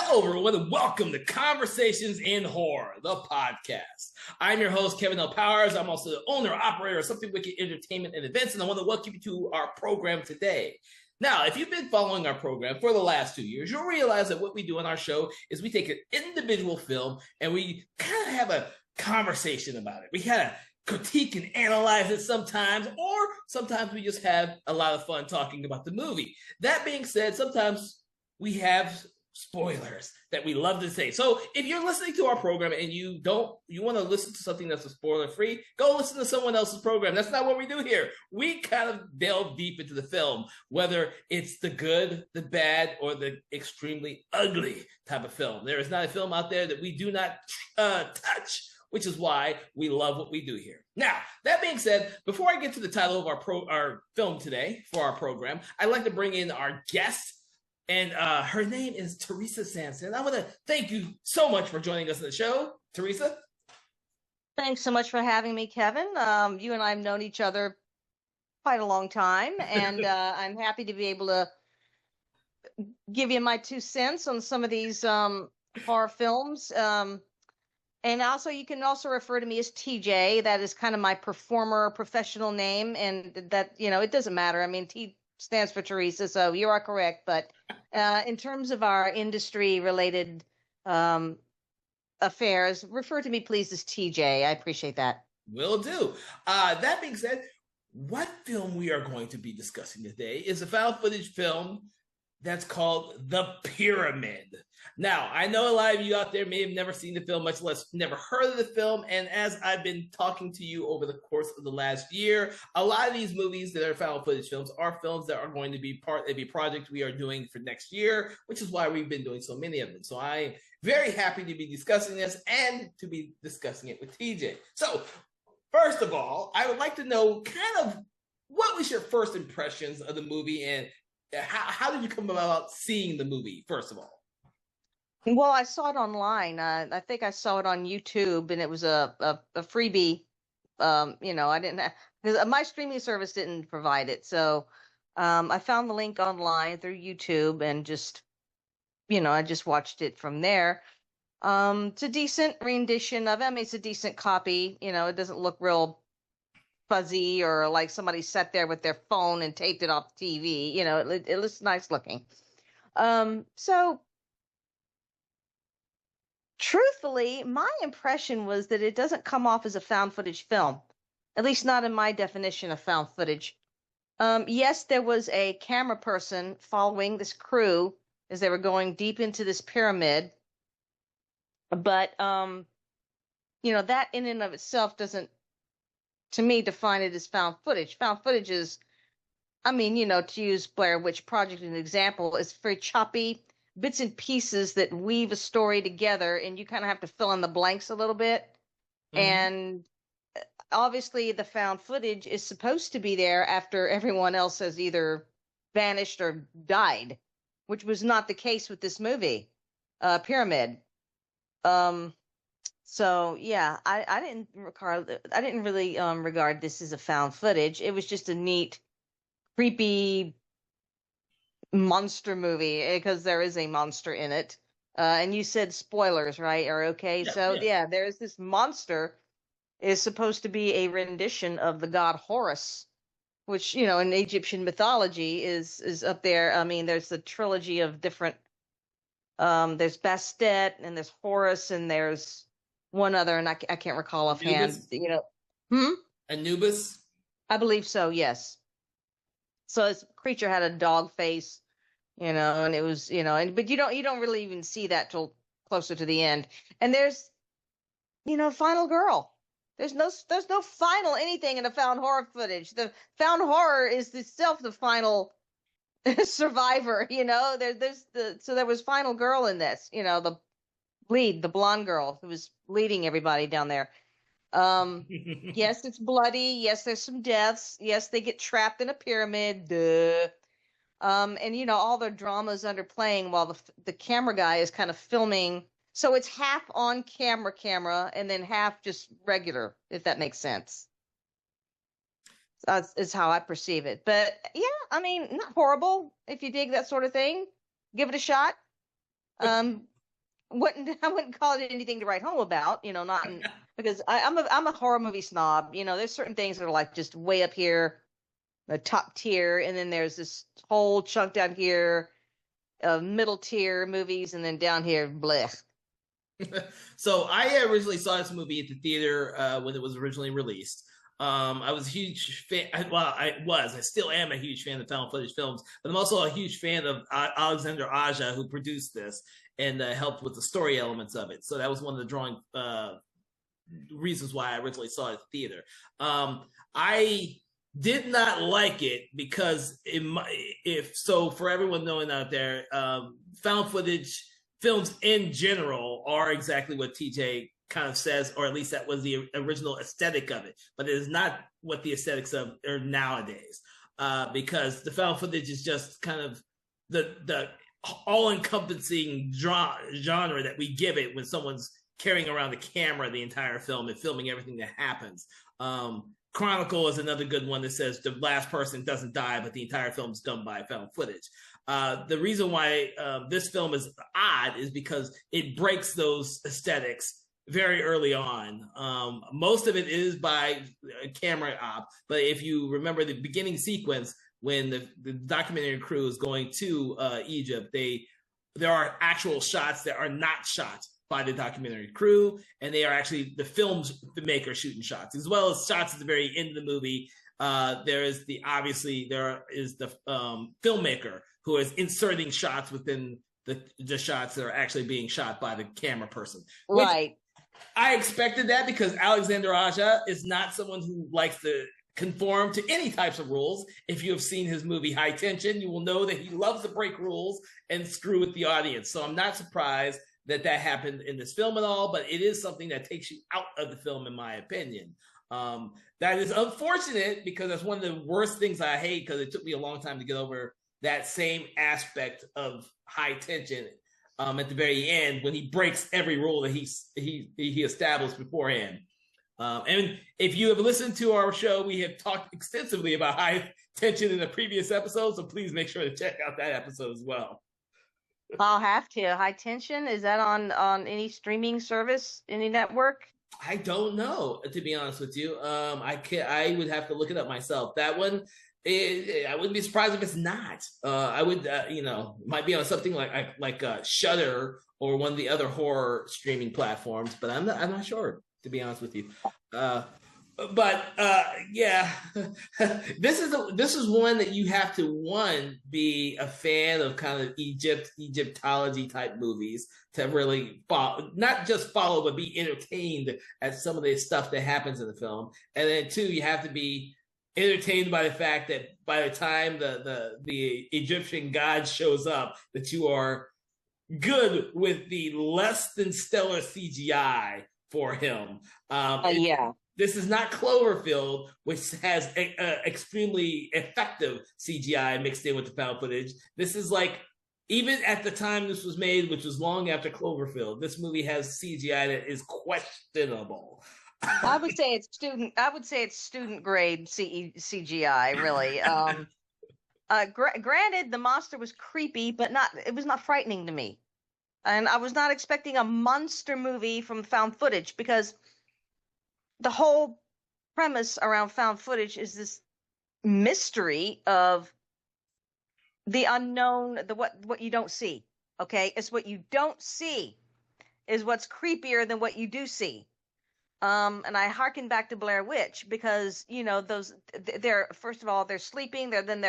Hello, everyone, and welcome to Conversations in Horror, the podcast. I'm your host, Kevin L. Powers. I'm also the owner, operator of Something Wicked Entertainment and Events, and I want to welcome you to our program today. Now, if you've been following our program for the last 2 years, you'll realize that what we do on our show is we take an individual film and we kind of have a conversation about it. We kind of critique and analyze it sometimes, or sometimes we just have a lot of fun talking about the movie. That being said, sometimes we have spoilers that we love to say. So if you're listening to our program and you want to listen to something that's a spoiler free, go listen to someone else's program. That's not what we do here. We kind of delve deep into the film, whether it's the good, the bad, or the extremely ugly type of film. There is not a film out there that we do not touch, which is why we love what we do here. Now, that being said, before I get to the title of our film today for our program, I'd like to bring in our guest. And her name is Teresa Sanson. I want to thank you so much for joining us on the show, Teresa. Thanks so much for having me, Kevin. You and I have known each other quite a long time, and I'm happy to be able to give you my 2 cents on some of these horror films. And also, you can also refer to me as TJ. That is kind of my professional name, and that, it doesn't matter. I mean, T stands for Teresa, so you are correct. But in terms of our industry-related affairs, refer to me, please, as TJ. I appreciate that. Will do. That being said, what film we are going to be discussing today is a found footage film that's called The Pyramid. Now, I know a lot of you out there may have never seen the film, much less never heard of the film. And as I've been talking to you over the course of the last year, a lot of these movies that are found footage films are films that are going to be part of a project we are doing for next year, which is why we've been doing so many of them. So I'm very happy to be discussing this and to be discussing it with TJ. So first of all, I would like to know kind of what was your first impressions of the movie, and how did you come about seeing the movie, first of all? Well, I saw it online. I think I saw it on YouTube, and it was a freebie. I didn't have, because my streaming service didn't provide it. So I found the link online through YouTube and just, I just watched it from there. It's a decent rendition of it. I mean, it's a decent copy. It doesn't look real fuzzy or like somebody sat there with their phone and taped it off TV. It looks nice looking. So truthfully, my impression was that it doesn't come off as a found footage film, at least not in my definition of found footage. Yes, there was a camera person following this crew as they were going deep into this pyramid, but that in and of itself doesn't, to me, define it as found footage. Found footage is, to use Blair Witch Project as an example, is very choppy bits and pieces that weave a story together, and you kind of have to fill in the blanks a little bit. Mm-hmm. And obviously the found footage is supposed to be there after everyone else has either vanished or died, which was not the case with this movie, Pyramid. So yeah, I didn't really regard this as a found footage. It was just a neat, creepy monster movie, because there is a monster in it. And you said spoilers, right? Are okay? Yeah, so yeah, there's this monster is supposed to be a rendition of the god Horus, which, in Egyptian mythology is up there. I mean, there's a trilogy of different, there's Bastet and there's Horus and there's one other, and I can't recall offhand. Anubis? I believe so, yes. So this creature had a dog face, and it was, but you don't really even see that till closer to the end. And there's, final girl. There's no final anything in the found horror footage. The found horror is itself the final survivor. So there was final girl in this. The blonde girl who was leading everybody down there. Yes, it's bloody. Yes, there's some deaths. Yes, they get trapped in a pyramid. Duh. And all the drama's underplaying while the camera guy is kind of filming. So it's half on camera and then half just regular, if that makes sense. That's how I perceive it. But yeah, not horrible. If you dig that sort of thing, give it a shot. I wouldn't call it anything to write home about, not because I'm a horror movie snob. There's certain things that are like just way up here, the top tier, and then there's this whole chunk down here of middle tier movies, and then down here, blech. So I originally saw this movie at the theater when it was originally released. I was a huge fan. Well, I still am a huge fan of found footage films, but I'm also a huge fan of Alexander Aja, who produced this and helped with the story elements of it. So that was one of the drawing reasons why I originally saw it at the theater. I did not like it because if so, for everyone knowing out there, found footage films in general are exactly what TJ kind of says, or at least that was the original aesthetic of it, but it is not what the aesthetics of are nowadays, because the found footage is just kind of the all-encompassing genre that we give it when someone's carrying around the camera the entire film and filming everything that happens. Chronicle is another good one that says the last person doesn't die, but the entire film is done by found footage. The reason why this film is odd is because it breaks those aesthetics very early on. Most of it is by camera op, but if you remember the beginning sequence when the documentary crew is going to Egypt, there are actual shots that are not shot by the documentary crew, and they are actually the filmmaker shooting shots, as well as shots at the very end of the movie. There is the filmmaker who is inserting shots within the shots that are actually being shot by the camera person. Right. I expected that because Alexander Aja is not someone who likes to conform to any types of rules. If you have seen his movie High Tension, you will know that he loves to break rules and screw with the audience. So I'm not surprised that happened in this film at all, but it is something that takes you out of the film, in my opinion. That is unfortunate because that's one of the worst things I hate, because it took me a long time to get over that same aspect of High Tension at the very end when he breaks every rule that he established beforehand. And if you have listened to our show, we have talked extensively about High Tension in the previous episode, so please make sure to check out that episode as well. I'll have to. High Tension, is that on any streaming service, any network? I don't know, to be honest with you. I would have to look it up myself. That one, I wouldn't be surprised if it's not. I would, might be on something like Shudder or one of the other horror streaming platforms, but I'm not sure, to be honest with you. Yeah, this is one that you have to be a fan of kind of Egyptology type movies to really follow, not just follow, but be entertained at some of the stuff that happens in the film. And then two, you have to be entertained by the fact that by the time the Egyptian god shows up, that you are good with the less than stellar CGI for him. Yeah. This is not Cloverfield, which has extremely effective CGI mixed in with the found footage. This is like, even at the time this was made, which was long after Cloverfield, this movie has CGI that is questionable. I would say it's student grade CGI, really. Granted, the monster was creepy, but it was not frightening to me. And I was not expecting a monster movie from found footage, because the whole premise around found footage is this mystery of the unknown, what you don't see. Okay, it's what you don't see is what's creepier than what you do see. And I harken back to Blair Witch, because they're, first of all, they're sleeping. Then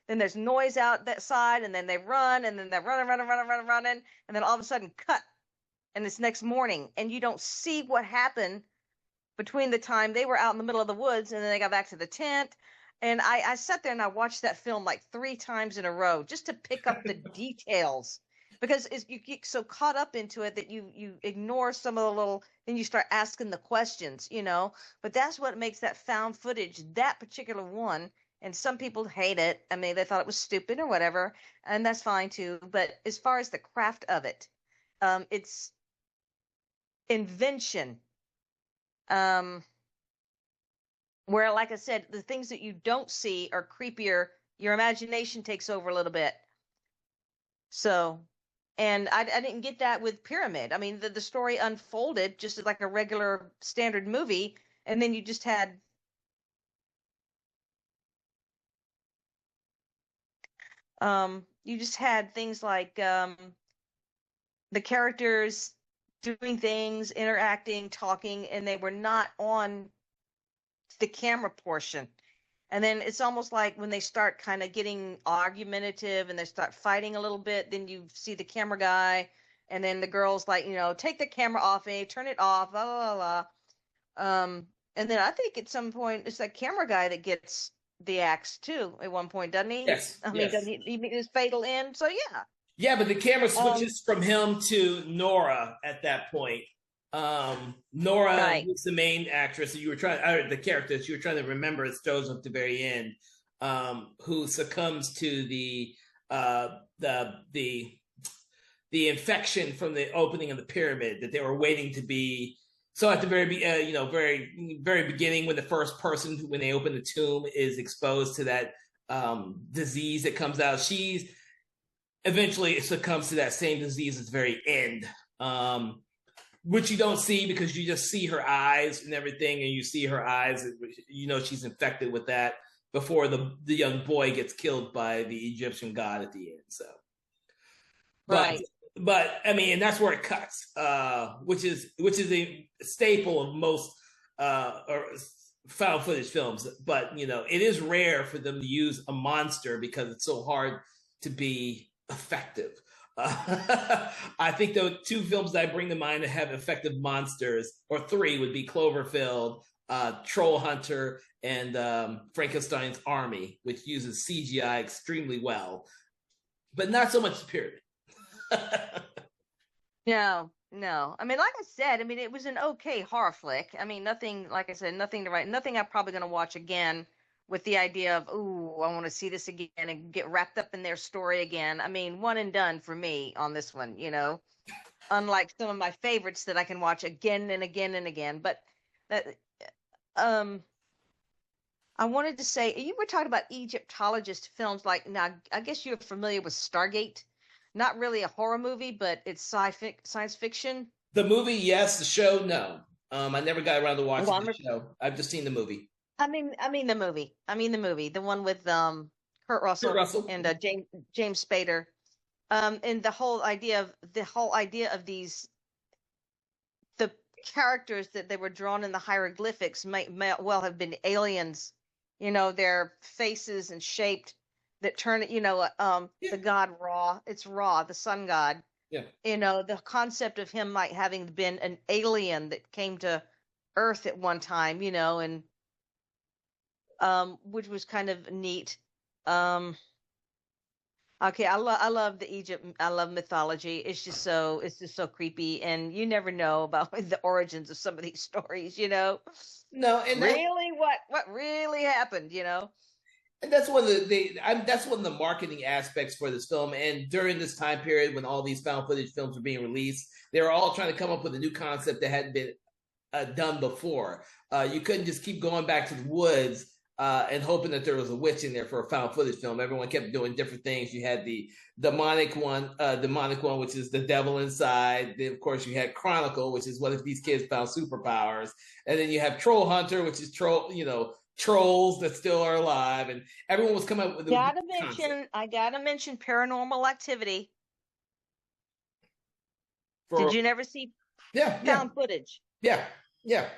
there's noise out that side, and then they run, and then they're running, and then all of a sudden cut, and it's next morning, and you don't see what happened between the time they were out in the middle of the woods and then they got back to the tent. And I sat there and I watched that film like 3 times in a row just to pick up the details, because you get so caught up into it that you ignore some of the little, then you start asking the questions, but that's what makes that found footage, that particular one. And some people hate it. I mean, they thought it was stupid or whatever, and that's fine too. But as far as the craft of it, it's invention. Where, like I said, the things that you don't see are creepier. Your imagination takes over a little bit. So And I didn't get that with Pyramid. I mean, the story unfolded just like a regular standard movie, and then you just had things like the characters doing things, interacting, talking, and they were not on the camera portion. And then it's almost like when they start kind of getting argumentative and they start fighting a little bit, then you see the camera guy, and then the girl's like, take the camera off me, turn it off, blah blah blah. And then I think at some point it's that camera guy that gets the axe too. At one point, doesn't he? Yes, I mean, yes. doesn't he meet his fatal end? So yeah. Yeah, but the camera Um, switches from him to Nora at that point. Nora, right. who's the main actress that you were trying, or the character that you were trying to remember, it shows up at the very end, who succumbs to uh, the the the infection from the opening of the pyramid that they were waiting to be. So at the very very beginning, when the first person when they open the tomb is exposed to that disease that comes out, she's eventually succumbs to that same disease at the very end. Which you don't see because you just see her eyes and everything, and you see her eyes, she's infected with that before the young boy gets killed by the Egyptian god at the end. So, but Right. I mean, and that's where it cuts, which is a staple of most or found footage films. But it is rare for them to use a monster because it's so hard to be effective. I think the two films that I bring to mind that have effective monsters, or three, would be Cloverfield, Troll Hunter, and Frankenstein's Army, which uses CGI extremely well, but not so much the Pyramid. No, no. I mean, like I said, I mean, it was an okay horror flick. I mean, nothing, like I said, nothing to write, nothing I'm probably going to watch again with the idea of, ooh, I want to see this again and get wrapped up in their story again. I mean, one and done for me on this one. Unlike some of my favorites that I can watch again and again and again. But that, um, I wanted to say, you were talking about Egyptologist films. Like, now, I guess you're familiar with Stargate. Not really a horror movie, but it's science fiction. The movie, yes. The show, no. I never got around to Well, watching the show. I've just seen the movie. I mean the movie. I mean the movie, the one with Kurt Kurt Russell Russell. and James Spader. And the whole idea of these the characters that they were drawn in the hieroglyphics may well have been aliens. Their faces and shaped that turn it. Yeah, The god Ra. It's Ra, the sun god. yeah, The concept of him like having been an alien that came to Earth at one time. And which was kind of neat. Um, okay, I love the Egypt. I love mythology. It's just so creepy, and you never know about the origins of some of these stories. no, and that Really, what really happened? and that's one of that's one of the marketing aspects for this film. And during this time period when all these found footage films were being released, they were all trying to come up with a new concept that hadn't been done before. You couldn't just keep going back to the woods and hoping that there was a witch in there for a found footage film. Everyone kept doing different things. You had the demonic one, which is the devil inside. Then, of course, you had Chronicle, which is what if these kids found superpowers, and then you have Troll Hunter, which is trolls that still are alive, and everyone was coming up with a new concept I gotta mention Paranormal Activity. for Did you never see yeah, yeah, found footage? yeah, yeah,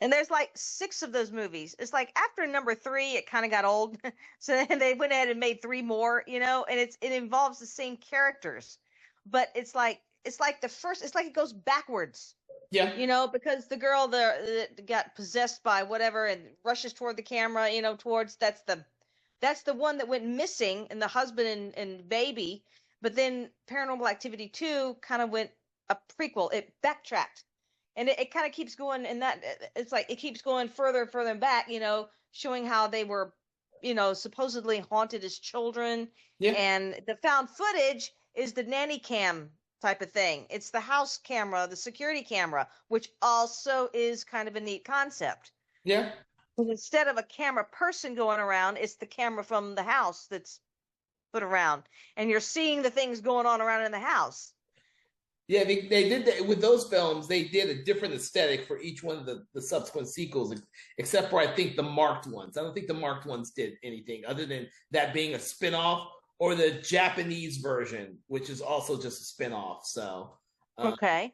And there's like six of those movies. It's like after number three, it kind of got old. So then they went ahead and made three more, and it involves the same characters. But it's like the first, it's like it goes backwards, yeah, because the girl that got possessed by whatever and rushes toward the camera, towards that's the one that went missing, and the husband and baby. But then Paranormal Activity 2 kind of went a prequel. It backtracked, and it kind of keeps going, and that it's like it keeps going further and further back, showing how they were supposedly haunted as children. yeah, And the found footage is the nanny cam type of thing. It's the house camera, the security camera, which also is kind of a neat concept. yeah. And instead of a camera person going around, it's the camera from the house that's put around, and you're seeing the things going on around in the house. Yeah, they did that with those films. They did a different aesthetic for each one of the subsequent sequels, except for I think the marked ones. I don't think the marked ones did anything other than that being a spin-off, or the Japanese version, which is also just a spin-off. So Okay.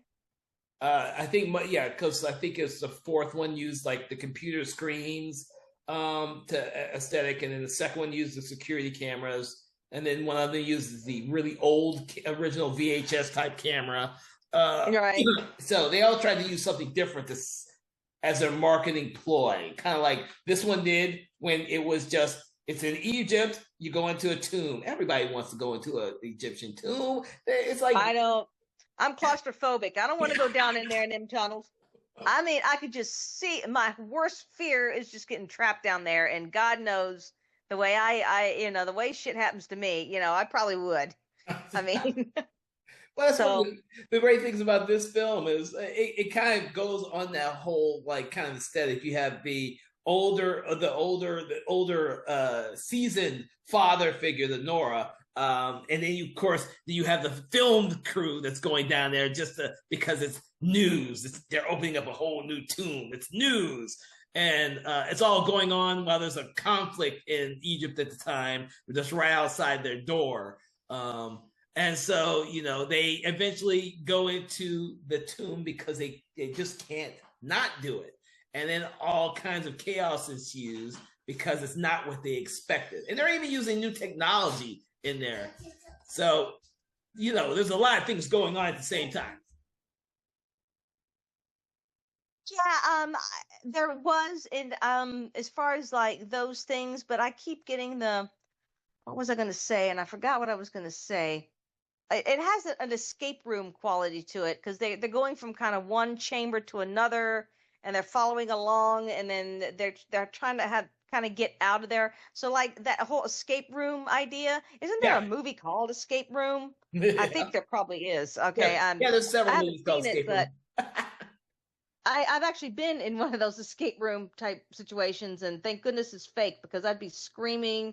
I think, yeah, because I think it's the fourth one used like the computer screens to aesthetic, and then the second one used the security cameras, and then one of them uses the really old original VHS type camera. Right. So they all tried to use something different as their marketing ploy, kind of like this one did when it was just, it's in Egypt, you go into a tomb. Everybody wants to go into an Egyptian tomb. It's like, I'm claustrophobic. I don't want to go down in there in them tunnels. I mean, I could just see, my worst fear is just getting trapped down there, and God knows the way the way shit happens to me, I probably would. I mean, well, that's so one of the great things about this film is it kind of goes on that whole like kind of aesthetic. You have the older seasoned father figure, the Nora. And then of course you have the film crew that's going down there because it's news. They're opening up a whole new tomb. It's news. And it's all going on while there's a conflict in Egypt at the time, just right outside their door. And so, they eventually go into the tomb because they just can't not do it. And then all kinds of chaos ensues because it's not what they expected. And they're even using new technology in there. So, there's a lot of things going on at the same time. Yeah, there was in as far as like those things, but I keep getting what was I going to say? And I forgot what I was going to say. It has an escape room quality to it because they're going from kind of one chamber to another, and they're following along, and then they're trying to kind of get out of there. So like that whole escape room idea, isn't there a movie called Escape Room? Yeah. I think there probably is. Okay. Yeah, there's several movies called Escape Room. I've actually been in one of those escape room type situations, and thank goodness it's fake because I'd be screaming.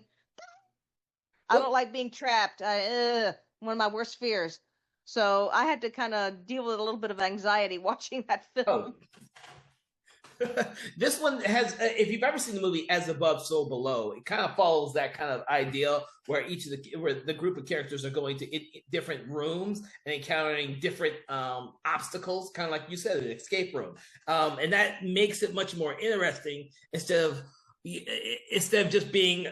I don't like being trapped. One of my worst fears. So I had to kind of deal with a little bit of anxiety watching that film. This one has, if you've ever seen the movie As Above, So Below, it kind of follows that kind of idea where where the group of characters are going to different rooms and encountering different obstacles, kind of like you said, an escape room. And that makes it much more interesting instead of just being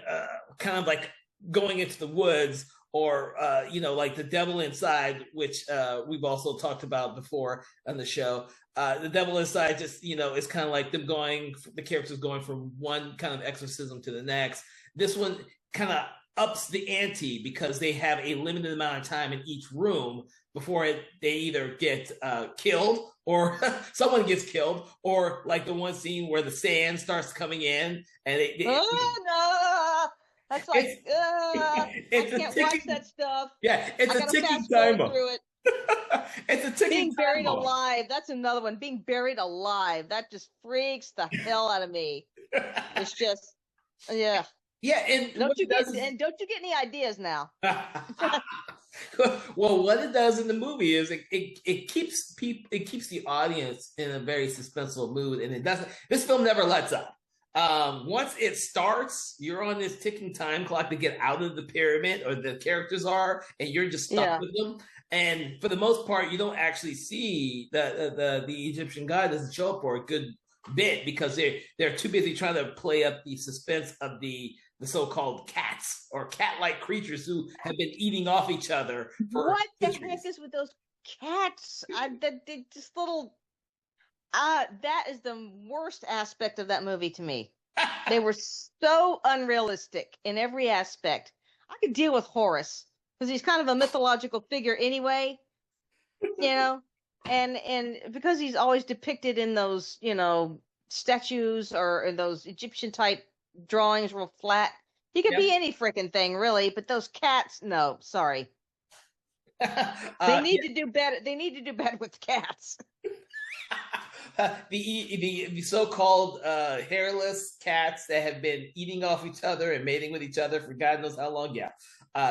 kind of like going into the woods, or like The Devil Inside, which we've also talked about before on the show. The Devil Inside just, is kind of like the characters going from one kind of exorcism to the next. This one kind of ups the ante because they have a limited amount of time in each room before they either get killed, or someone gets killed, or like the one scene where the sand starts coming in and no! That's like, I can't watch that stuff. Yeah, it's a ticking timer. It's a ticking Being buried alive. That's another one. Being buried alive. That just freaks the hell out of me. It's just, yeah. Yeah, and don't you get any ideas now? Well, what it does in the movie is it keeps the audience in a very suspenseful mood, and it doesn't. This film never lets up. Once it starts, you're on this ticking time clock to get out of the pyramid, or the characters are, and you're just stuck with them. And for the most part, you don't actually see the Egyptian god doesn't show up for a good bit because they're too busy trying to play up the suspense of the so-called cats or cat-like creatures who have been eating off each other. What the heck is with those cats? Just little. That is the worst aspect of that movie to me. They were so unrealistic in every aspect. I could deal with Horus because he's kind of a mythological figure anyway, and because he's always depicted in those, statues or in those Egyptian type drawings, real flat. He could be any freaking thing, really. But those cats, no, sorry. They need to do better. They need to do better with cats. The so-called hairless cats that have been eating off each other and mating with each other for God knows how long. Yeah.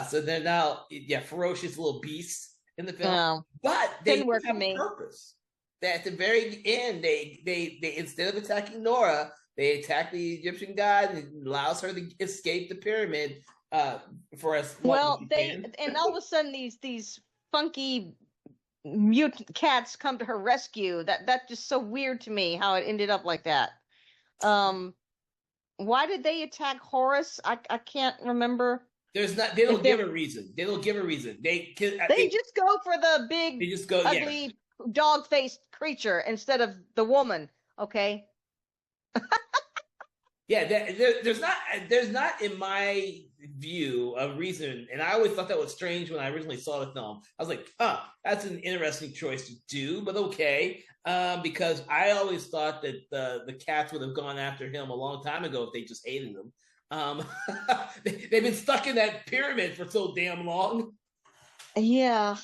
So they're now ferocious little beasts in the film, No, but they didn't do work for have a me. purpose. That at the very end, they instead of attacking Nora, they attack the Egyptian god and allows her to escape the pyramid for as long as Well, she they can. and all of a sudden these funky mutant cats come to her rescue. That's just so weird to me how it ended up like that. Um, why did they attack Horus? I can't remember. There's not. They If don't give they a reason. They don't give a reason. they just go for the they big just go. Yeah, ugly dog-faced creature instead of the woman. Okay. yeah. There's not in my view a reason, and I always thought that was strange when I originally saw the film. I was like, huh, that's an interesting choice to do, but okay. Because I always thought that the cats would have gone after him a long time ago if they just hated him. Um, they've been stuck in that pyramid for so damn long. Yeah.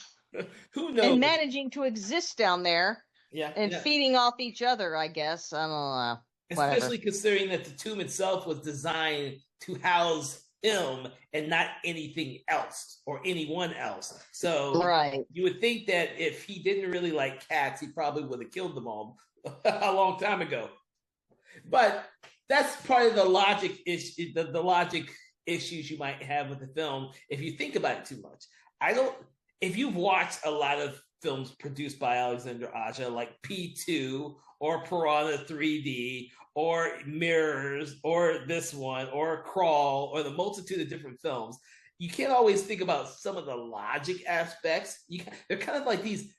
Who knows? And managing to exist down there Yeah, and yeah. feeding off each other, I guess. I don't know. Whatever. Especially considering that the tomb itself was designed to house him and not anything else or anyone else. So Right. you would think that if he didn't really like cats, he probably would have killed them all a long time ago. But that's part of the logic issue, the logic issues you might have with the film if you think about it too much. I don't. If you've watched a lot of films produced by Alexander Aja, like P2 or Piranha 3D or Mirrors or this one or Crawl or the multitude of different films, you can't always think about some of the logic aspects. They're kind of like these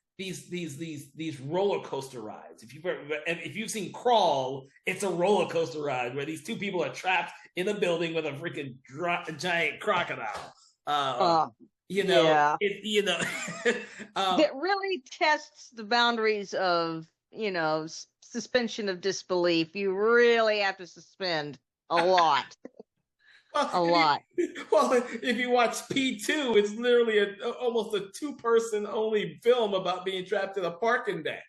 roller coaster rides. If you've seen Crawl, it's a roller coaster ride where these two people are trapped in a building with a freaking giant crocodile. Yeah. That really tests the boundaries of suspension of disbelief. You really have to suspend a lot. A lot. Well, if you watch P2, it's literally almost a two-person only film about being trapped in a parking deck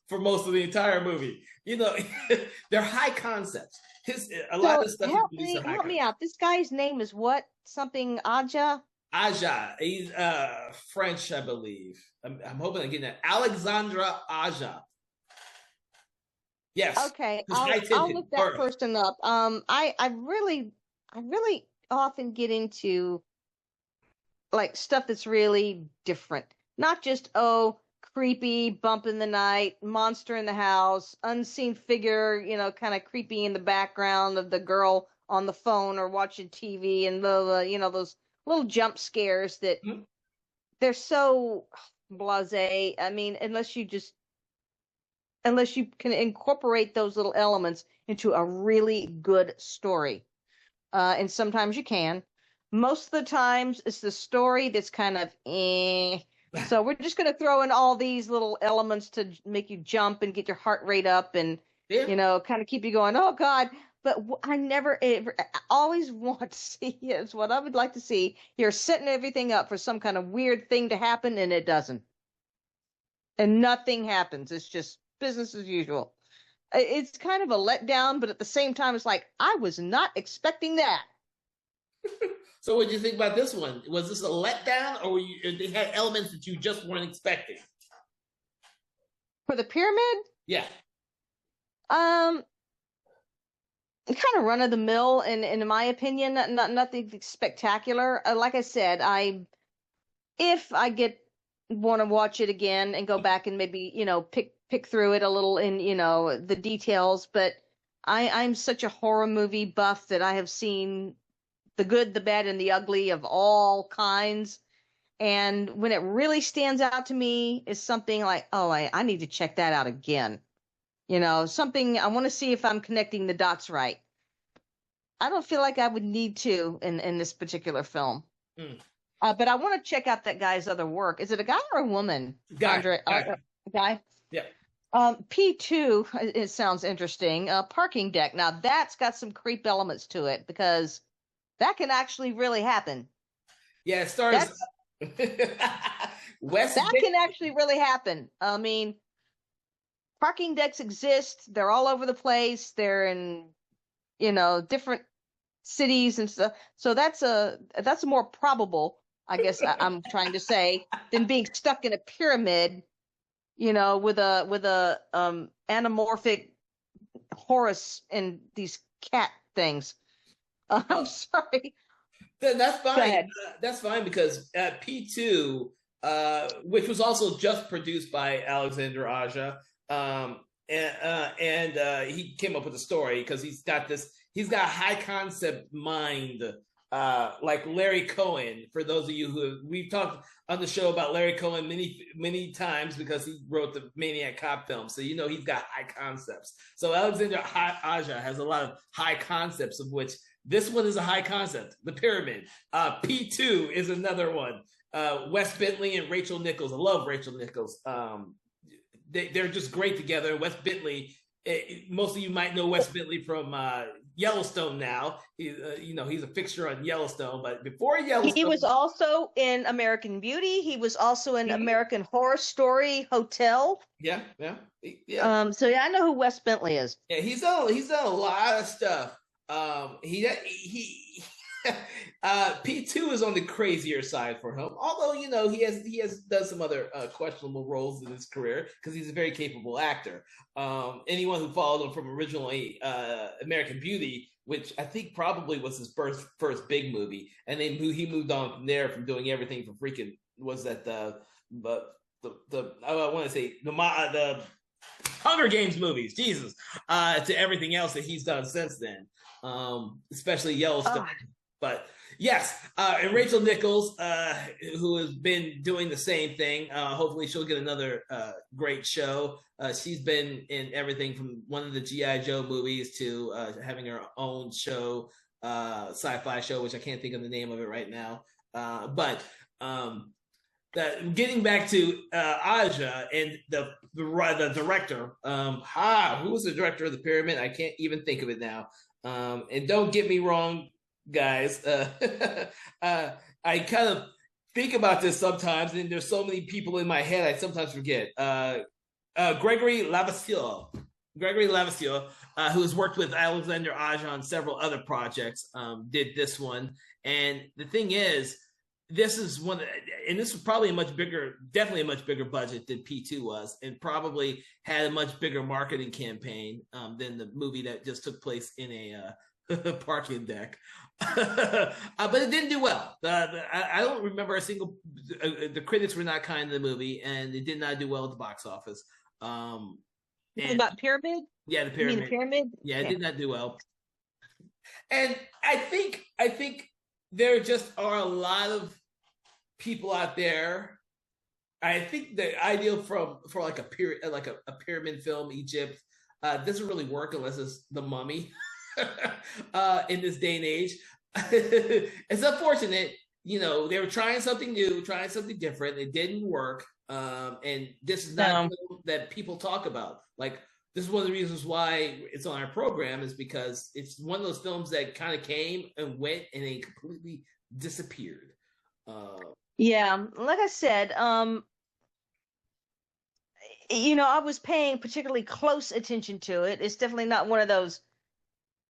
for most of the entire movie. They're high concepts. A lot of stuff. Help me out. This guy's name is what? Something Aja? Aja. He's French, I believe. I'm hoping I'm getting that. Alexandra Aja. Yes. Okay, I'll look that person up. I really often get into like stuff that's really different. Not just creepy, bump in the night, monster in the house, unseen figure, kind of creepy in the background of the girl on the phone or watching TV, and those little jump scares that they're so blasé. I mean, unless you can incorporate those little elements into a really good story. And sometimes you can. Most of the times it's the story that's kind of eh. So we're just going to throw in all these little elements to make you jump and get your heart rate up and, kind of keep you going, oh, God. But I never ever, I always want to see is what I would like to see. You're setting everything up for some kind of weird thing to happen, and it doesn't. And nothing happens. It's just business as usual. It's kind of a letdown, but at the same time, it's like, I was not expecting that. So what did you think about this one? Was this a letdown, or they had elements that you just weren't expecting? For the pyramid? Yeah. Kind of run of the mill, and in my opinion, nothing spectacular. Like I said, if I want to watch it again and go back and maybe pick through it a little in the details, but I'm such a horror movie buff that I have seen the good, the bad, and the ugly of all kinds. And when it really stands out to me is something like, oh, I need to check that out again. Something I want to see if I'm connecting the dots right. I don't feel like I would need to in this particular film. But I want to check out that guy's other work. Is it a guy or a woman? Guy. Guy? Yeah. P2, it sounds interesting. Parking deck. Now that's got some creep elements to it because that can actually really happen. Yeah, it stars That can actually really happen. I mean, parking decks exist. They're all over the place. They're in, different cities and stuff. So that's more probable, I guess I'm trying to say, than being stuck in a pyramid, with a anamorphic Horus and these cat things. I'm sorry. That's Go fine. ahead. That's fine because P2, which was also just produced by Alexander Aja, and he came up with a story because he's got high concept mind, like Larry Cohen. For those of you we've talked on the show about Larry Cohen many times because he wrote the Maniac Cop film, so he's got high concepts. So Alexander Aja has a lot of high concepts, of which this one is a high concept, the pyramid. P2 is another one. Wes Bentley and Rachel Nichols. I love Rachel Nichols. They're just great together. Wes Bentley, most of you might know Wes Bentley from Yellowstone now. He's a fixture on Yellowstone, but before Yellowstone. He was also in American Beauty. He was also in American Horror Story Hotel. Yeah. So I know who Wes Bentley is. Yeah, he's done a lot of stuff. P2 is on the crazier side for him, although he has done some other questionable roles in his career because he's a very capable actor. Anyone who followed him from originally American Beauty, which I think probably was his first big movie, and then he moved on from there, from doing everything from freaking the I want to say the Hunger Games movies, Jesus, to everything else that he's done since then, especially Yellowstone. But yes, and Rachel Nichols, who has been doing the same thing. Hopefully she'll get another great show. She's been in everything from one of the G.I. Joe movies to having her own show, sci-fi show, which I can't think of the name of it right now. But getting back to Aja and the director, who was the director of The Pyramid? I can't even think of it now. And don't get me wrong, guys. I kind of think about this sometimes, and there's so many people in my head I sometimes forget. Gregory Lavasseur, who has worked with Alexander Aja on several other projects, did this one. And the thing is, this is one, and this was probably definitely a much bigger budget than P2 was, and probably had a much bigger marketing campaign than the movie that just took place in a parking deck. But it didn't do well. I don't remember a single. The critics were not kind to the movie, and it did not do well at the box office. About Pyramid? Yeah, the Pyramid. You mean the Pyramid? Yeah, it did not do well. And I think there just are a lot of people out there. I think the ideal for like a pyramid film, Egypt, doesn't really work unless it's The Mummy. In this day and age, it's unfortunate. They were trying something new, trying something different. It didn't work, and this is not that people talk about. Like, this is one of the reasons why it's on our program, is because it's one of those films that kind of came and went and they completely disappeared. Yeah, like I said, I was paying particularly close attention to it. It's definitely not one of those.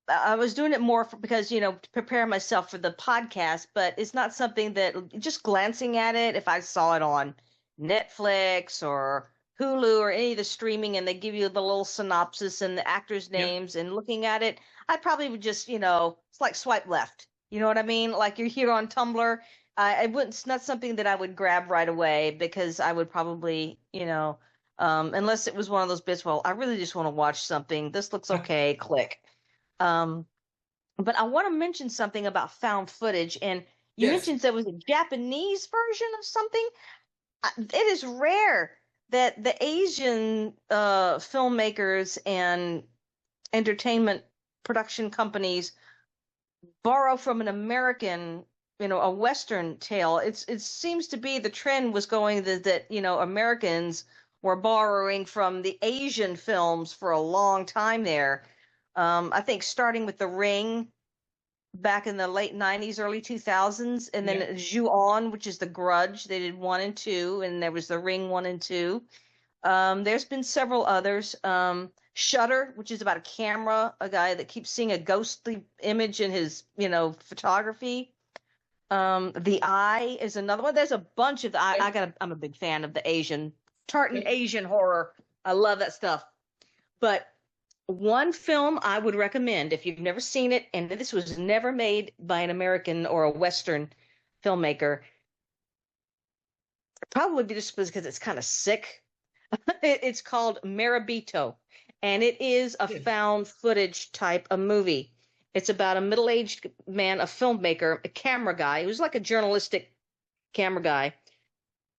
I was doing it more because, to prepare myself for the podcast, but it's not something that, just glancing at it, if I saw it on Netflix or Hulu or any of the streaming and they give you the little synopsis and the actors' names, and looking at it, I probably would just, it's like swipe left. You know what I mean? Like you're here on Tumblr. It's not something that I would grab right away, because I would probably, unless it was one of those bits, well, I really just want to watch something. This looks okay, click. But I want to mention something about found footage, and you mentioned there was a Japanese version of something. It is rare that the Asian filmmakers and entertainment production companies borrow from an American, a Western tale. It seems to be the trend was going that Americans were borrowing from the Asian films for a long time there. I think starting with The Ring back in the late 90s, early 2000s, and then Ju-On, which is The Grudge. They did 1 and 2, and there was The Ring 1 and 2. There's been several others. Shutter, which is about a camera, a guy that keeps seeing a ghostly image in his, photography. The Eye is another one. There's a bunch of I'm a big fan of the tartan Asian horror. I love that stuff. But one film I would recommend if you've never seen it, and this was never made by an American or a Western filmmaker, probably just because it's kind of sick. It's called Marabito, and it is a found footage type of movie. It's about a middle-aged man, a filmmaker, a camera guy who's like a journalistic camera guy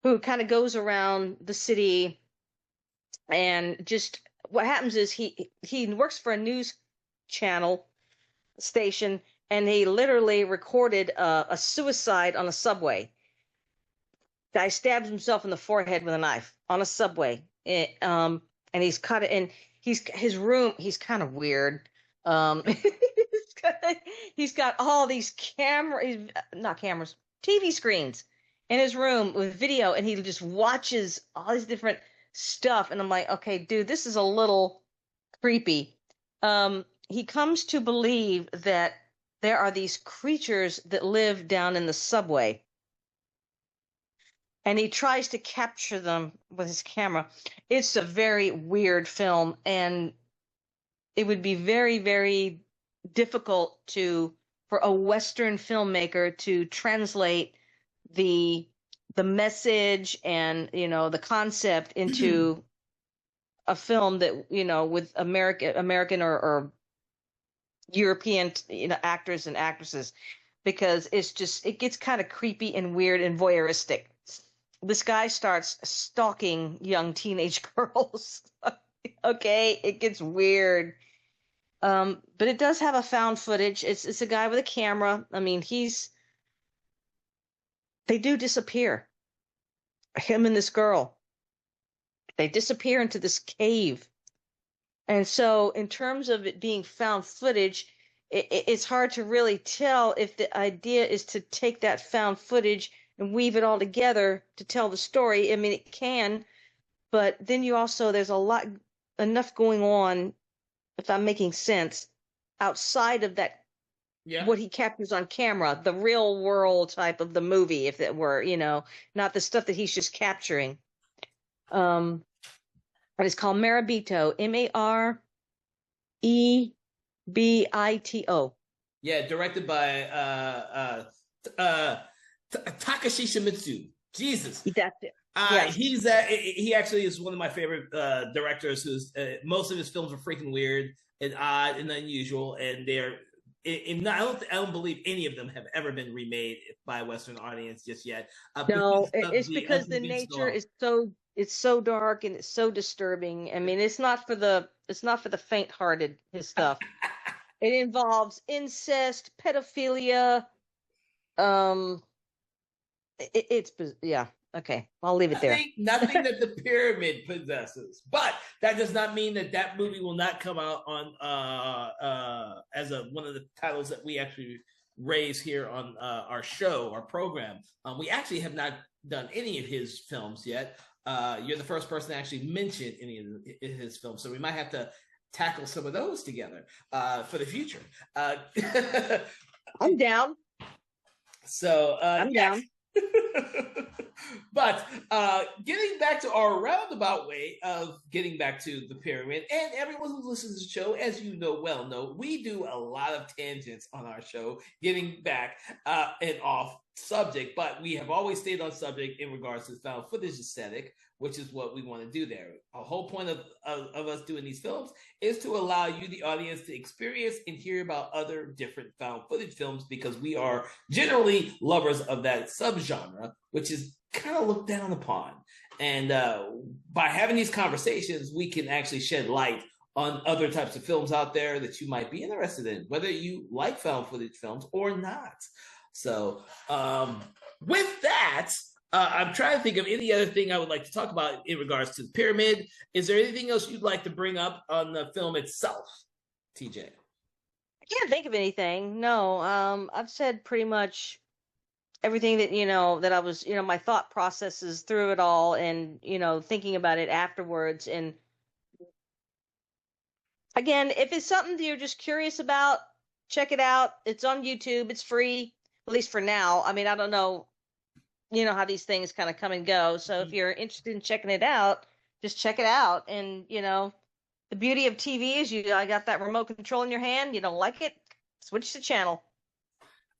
who kind of goes around the city, and just what happens is he works for a news channel station, and he literally recorded a suicide on a subway. Guy stabs himself in the forehead with a knife on a subway, and he's cut it. And his room. He's kind of weird. He's got all these not cameras, TV screens in his room with video, and he just watches all these different stuff. And I'm like, okay, dude, this is a little creepy. He comes to believe that there are these creatures that live down in the subway, and he tries to capture them with his camera. It's a very weird film, and it would be very, very difficult for a Western filmmaker to translate the message and the concept into a film that with American or European actors and actresses, because it gets kind of creepy and weird and voyeuristic. This guy starts stalking young teenage girls. Okay, it gets weird. But it does have a found footage. It's a guy with a camera. I mean, they do disappear. Him and this girl. They disappear into this cave. And so in terms of it being found footage, it's hard to really tell if the idea is to take that found footage and weave it all together to tell the story. I mean, it can, but then there's enough going on, if I'm making sense, outside of that, what he captures on camera, the real world type of the movie, if it were, not the stuff that he's just capturing. And it's called Marabito, Marebito. Yeah, directed by Takashi Shimizu. Jesus. That's it. Yes. He actually is one of my favorite directors. Who's most of his films are freaking weird and odd and unusual, and I don't believe any of them have ever been remade by a Western audience just yet. No, it's because the nature is so dark and it's so disturbing. I mean, it's not for the faint-hearted. His stuff. It involves incest, pedophilia. Yeah. Okay, I'll leave it there. Nothing that the Pyramid possesses, but that does not mean that movie will not come out on as one of the titles that we actually raise here on our show, our program. We actually have not done any of his films yet. You're the first person to actually mention any of his films, so we might have to tackle some of those together for the future. I'm down. So I'm down. But getting back to our roundabout way of getting back to the Pyramid, and everyone who listens to the show, as you know, we do a lot of tangents on our show, getting back and off subject, but we have always stayed on subject in regards to the found footage aesthetic, which is what we want to do there. A whole point of us doing these films is to allow you, the audience, to experience and hear about other different found footage films, because we are generally lovers of that subgenre, which is kind of looked down upon. And by having these conversations, we can actually shed light on other types of films out there that you might be interested in, whether you like found footage films or not. So with that, I'm trying to think of any other thing I would like to talk about in regards to the Pyramid. Is there anything else you'd like to bring up on the film itself, TJ? I can't think of anything. No, I've said pretty much everything that, that I was, my thought processes through it all, and, thinking about it afterwards. And again, if it's something that you're just curious about, check it out. It's on YouTube. It's free, at least for now. I mean, I don't know, how these things kind of come and go. So if you're interested in checking it out, just check it out. And, the beauty of TV is I got that remote control in your hand. You don't like it, switch the channel.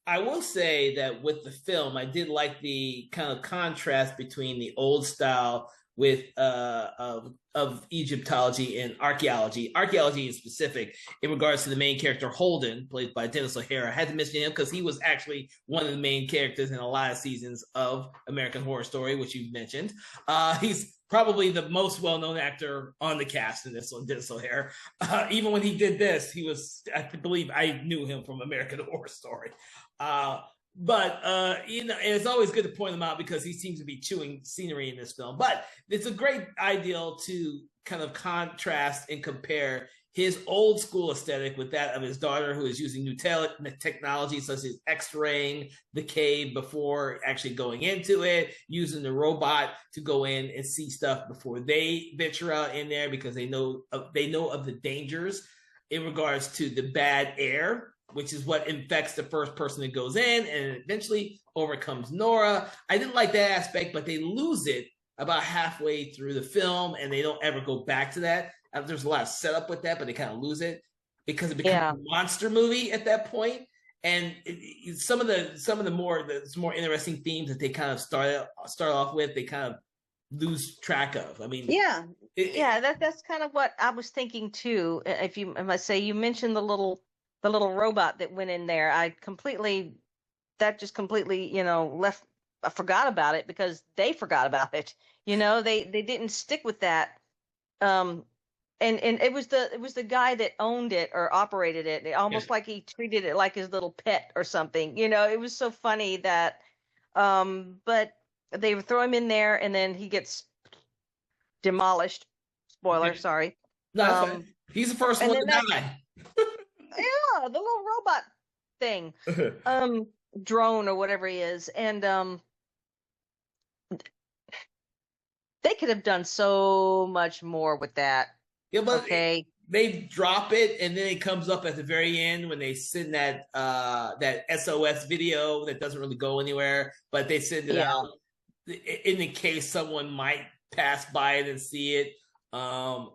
I will say that with the film, I did like the kind of contrast between the old style with of Egyptology and archaeology. Archaeology in specific, in regards to the main character Holden, played by Dennis O'Hara. I had to mention him because he was actually one of the main characters in a lot of seasons of American Horror Story, which you mentioned. He's probably the most well-known actor on the cast in this one, Dennis O'Hara. Even when he did this, I believe I knew him from American Horror Story. But it's always good to point him out because he seems to be chewing scenery in this film. But it's a great ideal to kind of contrast and compare his old school aesthetic with that of his daughter, who is using new technology such as x-raying the cave before actually going into it, using the robot to go in and see stuff before they venture out in there, because they know of the dangers in regards to the bad air, which is what infects the first person that goes in and eventually overcomes Nora. I didn't like that aspect, but they lose it about halfway through the film, and they don't ever go back to that. There's a lot of setup with that, but they kind of lose it because it becomes a monster movie at that point. And some of the more interesting themes that they kind of start off with, they kind of lose track of. I mean, that's kind of what I was thinking too. If I must say, you mentioned the little robot that went in there. I just completely, left. I forgot about it because they forgot about it. They didn't stick with that. And it was the guy that owned it or operated it. Almost like he treated it like his little pet or something. It was so funny that, but they would throw him in there and then he gets demolished. Spoiler, sorry. No, he's the first one to die. Yeah, the little robot thing, drone or whatever he is, and they could have done so much more with that. Yeah, but they drop it, and then it comes up at the very end when they send that SOS video that doesn't really go anywhere, but they send it out in the case someone might pass by it and see it. I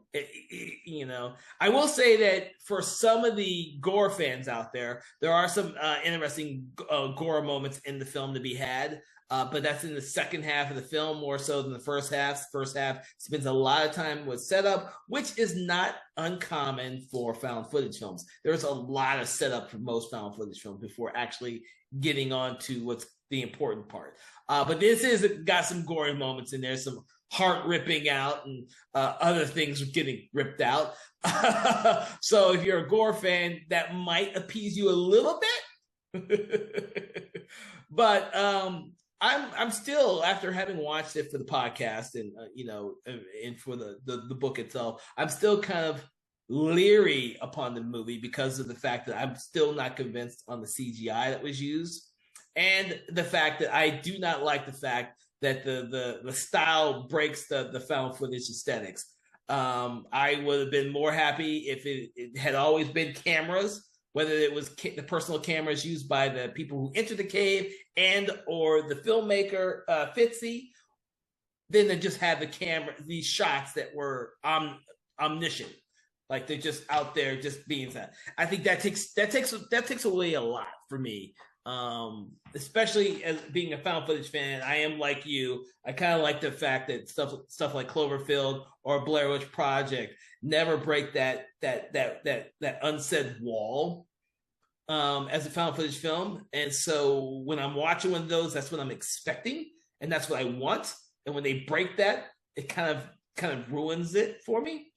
will say that for some of the gore fans out there are some interesting gore moments in the film to be had. But that's in the second half of the film more so than the first half. The first half spends a lot of time with setup, which is not uncommon for found footage films. There's a lot of setup for most found footage films before actually getting on to what's the important part. But this is got some gory moments in there, some heart ripping out and other things getting ripped out. So if you're a gore fan, that might appease you a little bit. But I'm still, after having watched it for the podcast and and for the book itself, I'm still kind of leery upon the movie because of the fact that I'm still not convinced on the CGI that was used, and the fact that I do not like the fact that the style breaks the found footage aesthetics. I would have been more happy if it had always been cameras, whether it was the personal cameras used by the people who entered the cave and or the filmmaker, Fitzy, then to just have these shots that were omniscient. Like they're just out there just being that. I think that takes away a lot for me. Especially as being a found footage fan, I am like you. I kind of like the fact that stuff like Cloverfield or Blair Witch Project never break that unsaid wall as a found footage film. And so when I'm watching one of those, that's what I'm expecting, and that's what I want. And when they break that, it kind of ruins it for me.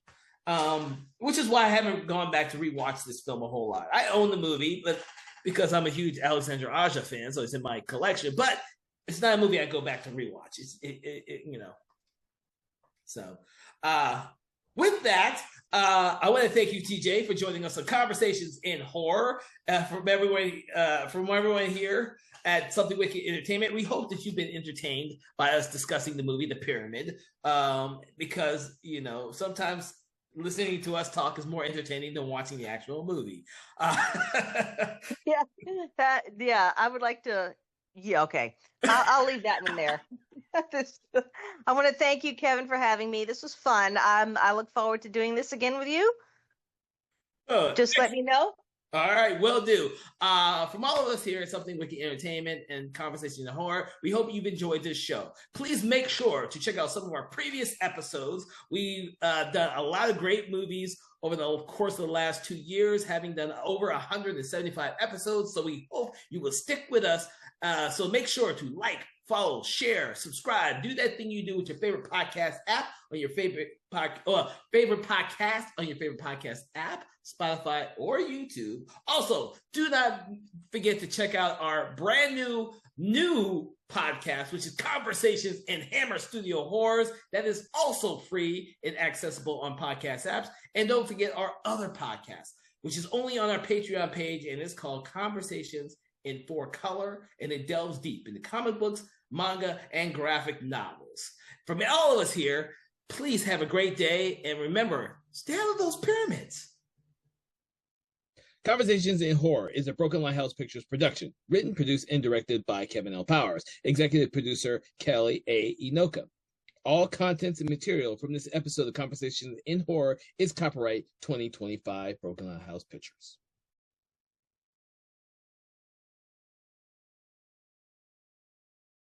Which is why I haven't gone back to rewatch this film a whole lot. I own the movie, but because I'm a huge Alexandra Aja fan, so it's in my collection. But it's not a movie I go back to rewatch. So with that, I want to thank you, TJ, for joining us on Conversations in Horror. From everyone here, at Something Wicked Entertainment. We hope that you've been entertained by us discussing the movie The Pyramid, because, you know, sometimes listening to us talk is more entertaining than watching the actual movie. Yeah, I would like to. Yeah, okay. I'll leave that one there. I want to thank you, Kevin, for having me. This was fun. I look forward to doing this again with you. Just let me know. All right, will do. From all of us here at Something Wicked Entertainment and Conversation in Horror, we hope you've enjoyed this show. Please make sure to check out some of our previous episodes. We've done a lot of great movies over the course of the last 2 years, having done over 175 episodes. So we hope you will stick with us. So make sure to like, follow, share, subscribe. Do that thing you do with your favorite podcast app on your favorite podcast on your favorite podcast app, Spotify or YouTube. Also, do not forget to check out our brand new podcast, which is Conversations in Hammer Studio Horrors. That is also free and accessible on podcast apps. And don't forget our other podcast, which is only on our Patreon page, and it's called Conversations in 4Color, and it delves deep into comic books, manga, and graphic novels. From all of us here, please have a great day, and remember, stay out of those pyramids. Conversations in Horror is a Broken Lighthouse Pictures production, written, produced, and directed by Kevin L. Powers, executive producer Kelly A. Inoka. All contents and material from this episode of Conversations in Horror is copyright 2025 Broken Lighthouse Pictures.